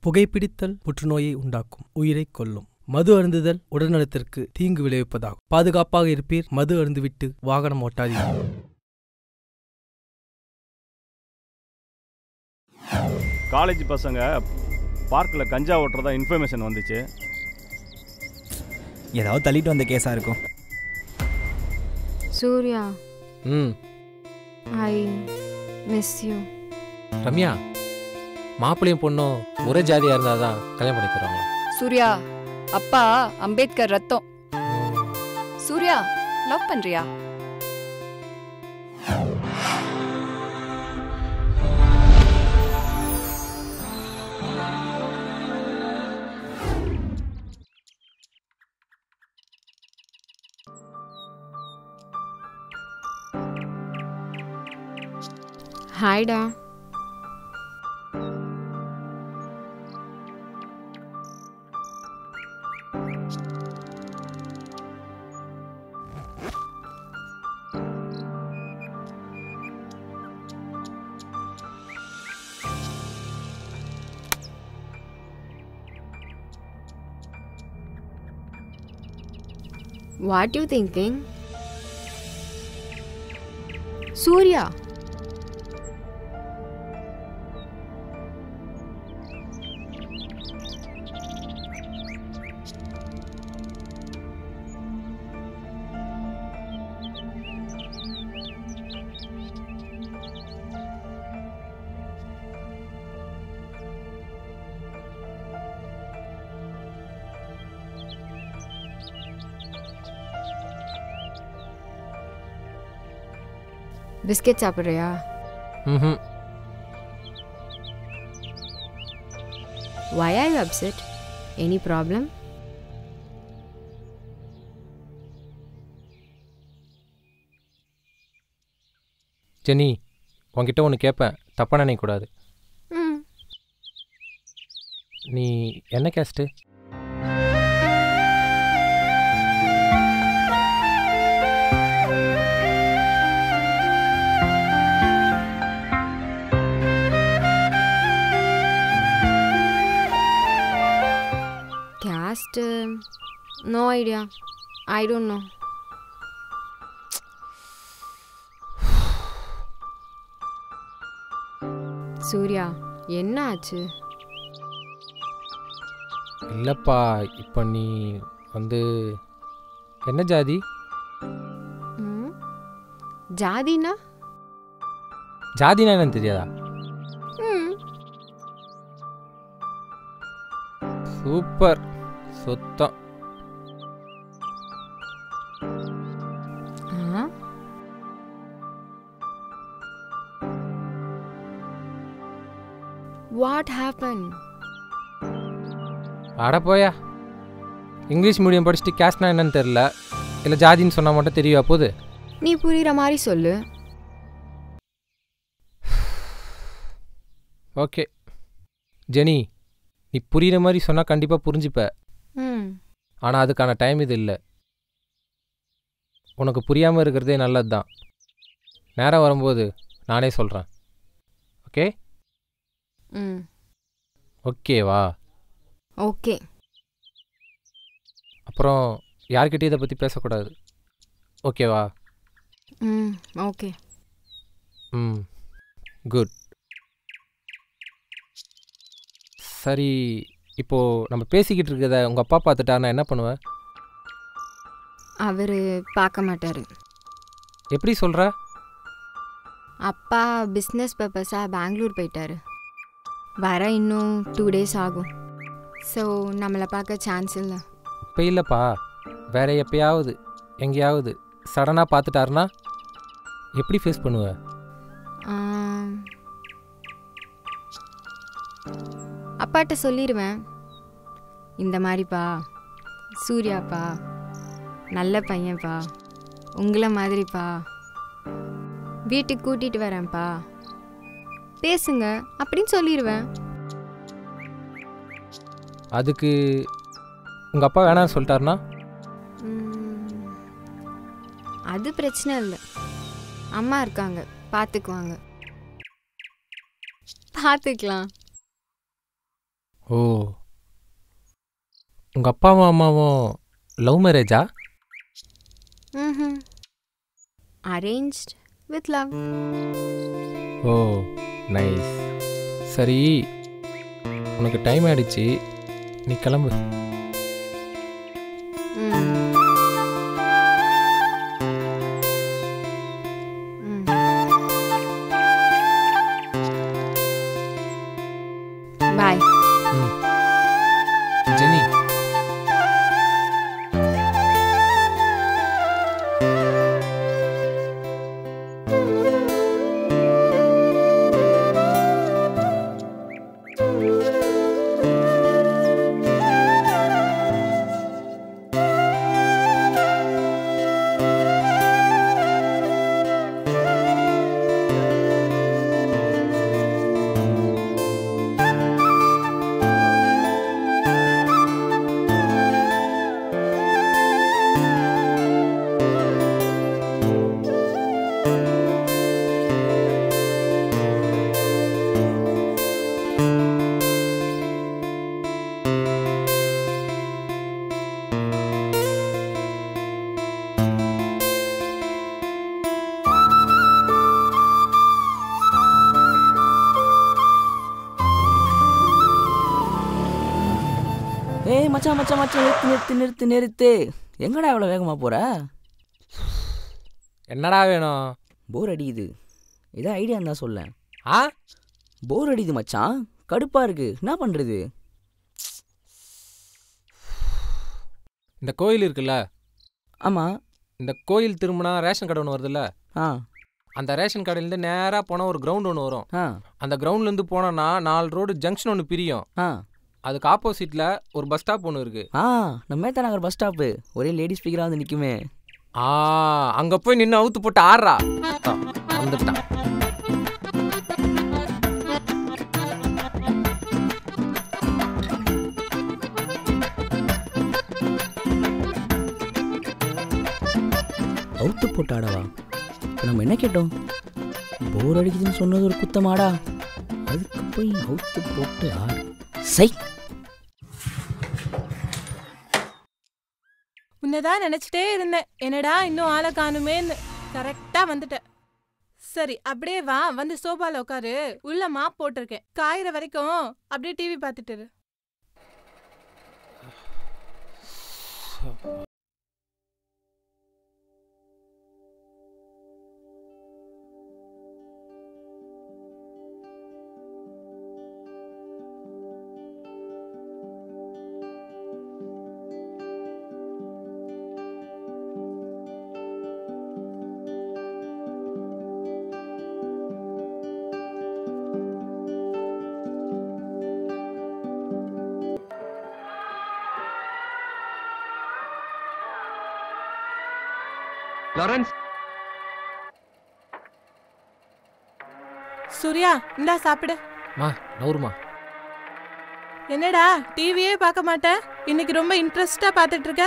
புகைப்பிடித்தல் புற்றுநோயை உண்டாக்கும், உயிரை கொல்லும். மது அருந்துதல் உடல்நலத்திற்கு தீங்கு விளைவிப்பதாகும். பாதுகாப்பாக இருப்பீர். மது அருந்துவிட்டு வாகனம் ஓட்டாதீர்கள். காலேஜ் பசங்க பார்க்கில் கஞ்சா ஓட்டுறதா இன்ஃபர்மேஷன் வந்துச்சு. ஏதாவது தள்ளிட்டு வந்த கேஸாக இருக்கும். Surya, I miss you. Ramya, மாப்பிள்ளையும் பொண்ணும் ஒரே ஜாதியாக இருந்தால் தான் கல்யாணம் பண்ணி தருவாங்க. சூர்யா, அப்பா அம்பேத்கர் ரத்தம். சூர்யா, லவ் பண்றியா? ஹாய்டா. What you thinking? Surya. Biscuit சாப்பிட்றியா? ம். Why are you upset? Any problem? Jenny, உன்கிட்ட ஒன்று கேட்பேன், தப்பாக நினைக்கக்கூடாது. நீ என்ன caste? Caste? No idea. I don't know. Surya, என்ன ஆச்சு? இல்லைப்பா, இப்போ நீ வந்து என்ன ஜாதி? ஜாதினா? ஜாதினா என்னன்னு தெரியாதா? சூப்பர், சுத்தம். What happened? அட போயா, இங்கிலீஷ் மீடியம் படிச்சுட்டு கேஸ்ட்னா என்னன்னு தெரில, இல்லை ஜாதின்னு சொன்னால் மட்டும் தெரியும். போது நீ புரியுற மாதிரி சொல்லு. ஓகே ஜெனி, நீ புரிகிற மாதிரி சொன்னால் கண்டிப்பாக புரிஞ்சுப்ப. ஆனால் அதுக்கான டைம் இது இல்லை. உனக்கு புரியாமல் இருக்கிறதே நல்லது தான். நேரம் வரும்போது நானே சொல்கிறேன். ஓகே? ஓகேவா? ஓகே. அப்புறம் யார்கிட்டையும் இதை பற்றி பேசக்கூடாது. ஓகேவா? ஓகே. குட். சரி, இப்போது நம்ம பேசிக்கிட்டு இருக்கிறத உங்கள் அப்பா பார்த்துட்டாருன்னா என்ன பண்ணுவேன்? அவர் பார்க்க மாட்டார். எப்படி சொல்கிற? அப்பா பிஸ்னஸ் பர்பஸாக பெங்களூர் போயிட்டார். வர இன்னும் 2 days ஆகும். ஸோ நம்மளை பார்க்க சான்ஸ் இல்லை. இப்போ இல்லைப்பா, வேற எப்பயாவது எங்கேயாவது சடனாக பார்த்துட்டாருன்னா எப்படி ஃபேஸ் பண்ணுவ? அப்பாட்ட சொல்லிடுவேன், இந்த மாதிரிப்பா சூர்யாப்பா நல்ல பையன்ப்பா, உங்களை மாதிரிப்பா, வீட்டுக்கு கூட்டிகிட்டு வரேன்ப்பா, பேசுங்க அப்படின்னு சொல்லிடுவேன். அதுக்கு உங்கள் அப்பா வேணான்னு சொல்லிட்டாருன்னா? அது பிரச்சனை இல்லை, அம்மா இருக்காங்க, பார்த்துக்குவாங்க. பார்த்துக்கலாம். ஓ, உங்கள் அப்பாவும் அம்மாவும் லவ் மேரேஜா? ம் arranged with love. O nice. சரி, உனக்கு டைம் ஆயிடுச்சு, நீ கிளம்பு. பாய். ஜெனி, ஏய் மச்சான் மச்சான் மச்சான், நிறுத்து நிறுத்து நிறுத்து நிறுத்து. எங்கடா இவ்வளோ வேகமாக போகிற? என்னடா வேணும்? போர் அடிக்குது, ஏதோ ஐடியா இருந்தா சொல்ல. ஆ, போர் அடிக்குது மச்சான், கடுப்பாக இருக்கு, என்ன பண்ணுறது? இந்த கோயில் இருக்குல்ல, ஆமாம். இந்த கோயில் திரும்பினா ரேஷன் கடை ஒன்று வருதுல்ல, ஆ அந்த ரேஷன் கடையிலேருந்து நேராக போனால் ஒரு கிரவுண்ட் ஒன்று வரும். ஆ அந்த கிரவுண்ட்லேருந்து போனோன்னா 4 ரோடு ஜங்ஷன் ஒன்று பிரியும். ஆ அதுக்கு ஆப்போசிட்டில் ஒரு பஸ் ஸ்டாப் ஒன்று இருக்குது. நம்ம மேத்தா நகர் பஸ் ஸ்டாப்பு, ஒரே லேடிஸ் ஸ்பீக்கராக வந்து நிற்குமே. அங்கே போய் நின்று அவுத்து போட்டு ஆடுறா. வந்துட்டான். அவுத்து போட்டு ஆடவா? இப்போ நம்ம என்ன கேட்டோம்? போர் அடிக்குதுன்னு சொன்னது ஒரு குத்தமாடா, அதுக்கு போய் அவுத்து போட்டு ஆடு. சை, உன்னதான் நினைச்சிட்டே இருந்தேன், என்னடா இன்னும் ஆளை காணுமேன்னு. கரெக்டா வந்துட்டேன். சரி, அப்படியே வா, வந்து சோபால உட்காரு. உள்ள மாப் போட்டிருக்கேன், காயிற வரைக்கும் அப்படியே டிவி பார்த்துட்டு இரு. லாரன்ஸ், சூர்யா, இந்தா சாப்பிடு. மா நவுருமா. என்னடா டிவியே பார்க்க மாட்டேன், இன்னைக்கு ரொம்ப இன்ட்ரெஸ்டா பார்த்துட்டு இருக்க?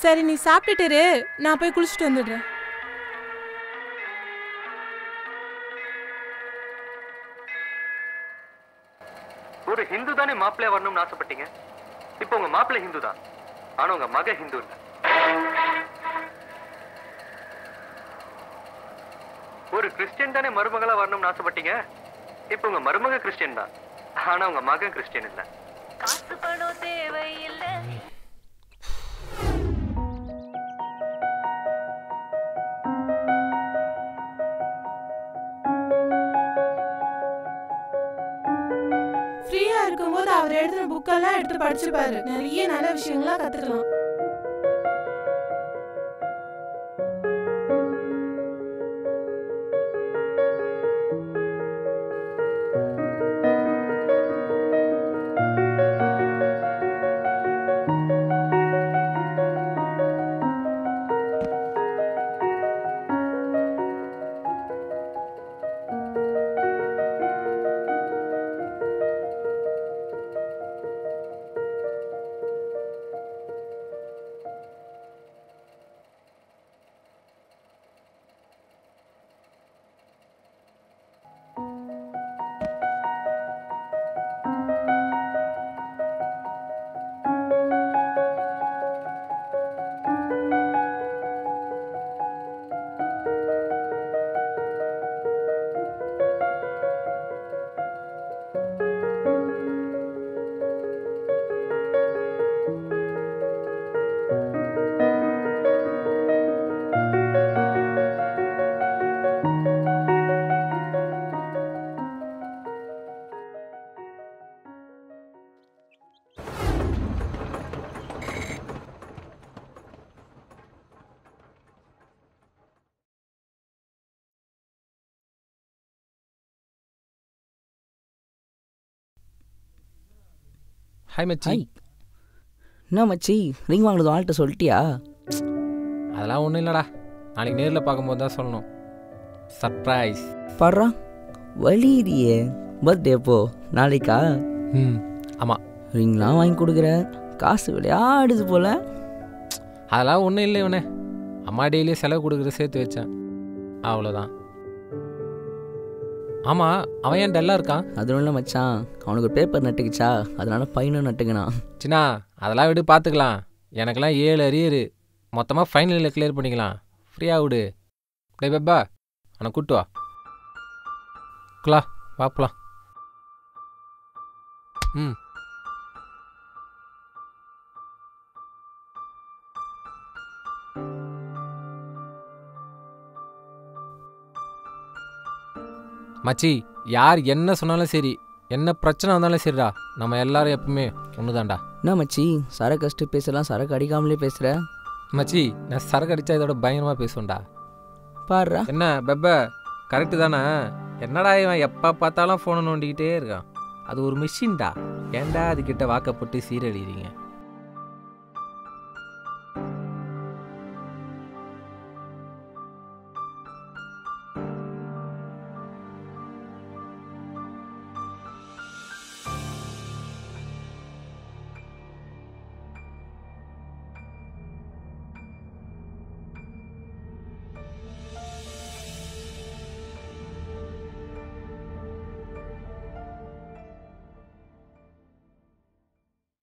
சரி, நீ சாப்பிட்டுட்டு இரு, நான் போய் குளிச்சுட்டு வந்துடுறேன். ஒரு ஹிந்து தானே மாப்பிள்ளையா வரணும்னு ஆசைப்பட்டீங்க. இப்போ உங்க மாப்பிள்ளை ஹிந்து தான், ஆனா உங்க மக ஹிந்து இல்ல. ஒரு கிறிஸ்டியன் தானே மருமகளா வரணும்னு ஆசைப்பட்டீங்க. இப்போ உங்க மருமக கிறிஸ்டியன் தான், ஆனா உங்க மகன் கிறிஸ்டியன் இல்ல. காசு பணம் தேவையில்லை. ஃப்ரீயா இருக்கும்போது அவர் எழுதின புக்கெல்லாம் எடுத்து படிச்சு பாரு, நிறைய நல்ல விஷயங்களா கத்துக்கலாம். ஹாய் மச்சி. ஹாய். என்ன மச்சி ரிங் வாங்கினது ஆள்கிட்ட சொல்லிட்டியா? அதெல்லாம் ஒன்றும் இல்லைடா, நாளைக்கு நேரில் பார்க்கும்போது தான் சொல்லணும். சர்ப்ரைஸ். பாடுறா வலியிறியே. பர்த்டே எப்போ? நாளைக்கா? ஆமாம். ரிங்லாம் வாங்கி கொடுக்குற, காசு விளையாடுது போல. அதெல்லாம் ஒன்றும் இல்லை இவனே, அம்மா டெய்லியே செலவு கொடுக்குற சேர்த்து வச்சேன், அவ்வளோதான். ஆமாம், அவன் ஏன் டல்லாக இருக்கான்? அது ஒன்றும் இல்லை மச்சான், அவனுக்கு ஒரு பேப்பர் நட்டுக்குச்சா, அதனால பையனும் நட்டுக்கணான். சின்னா அதெல்லாம் விடு, பார்த்துக்கலாம். எனக்கெல்லாம் 7 அரியரு, மொத்தமாக ஃபைனலில் கிளியர் பண்ணிக்கலாம். ஃப்ரீயாக விடு. டே பெப்பா, அவனை கூட்டு வா. வாப்பலாம். மச்சி, யார் என்ன சொன்னாலும் சரி, என்ன பிரச்சனை வந்தாலும் சரிடா, நம்ம எல்லாரும் எப்பவுமே ஒன்று தான்டா. என்ன மச்சி சரக்கு அடிச்சுட்டு பேசலாம், சரக்கு அடிக்காமலே பேசுகிற? மச்சி, நான் சரக்கு அடித்தா இதோட பயங்கரமாக பேசுவேன்டா. பாடுறா. என்ன பெப்ப, கரெக்டு தானே? என்னடா இவன் எப்போ பார்த்தாலும் ஃபோனை நோண்டிக்கிட்டே இருக்கான். அது ஒரு மிஷின்டா. ஏன்டா அதுக்கிட்ட வாக்கப்பட்டு சீரழிறீங்க?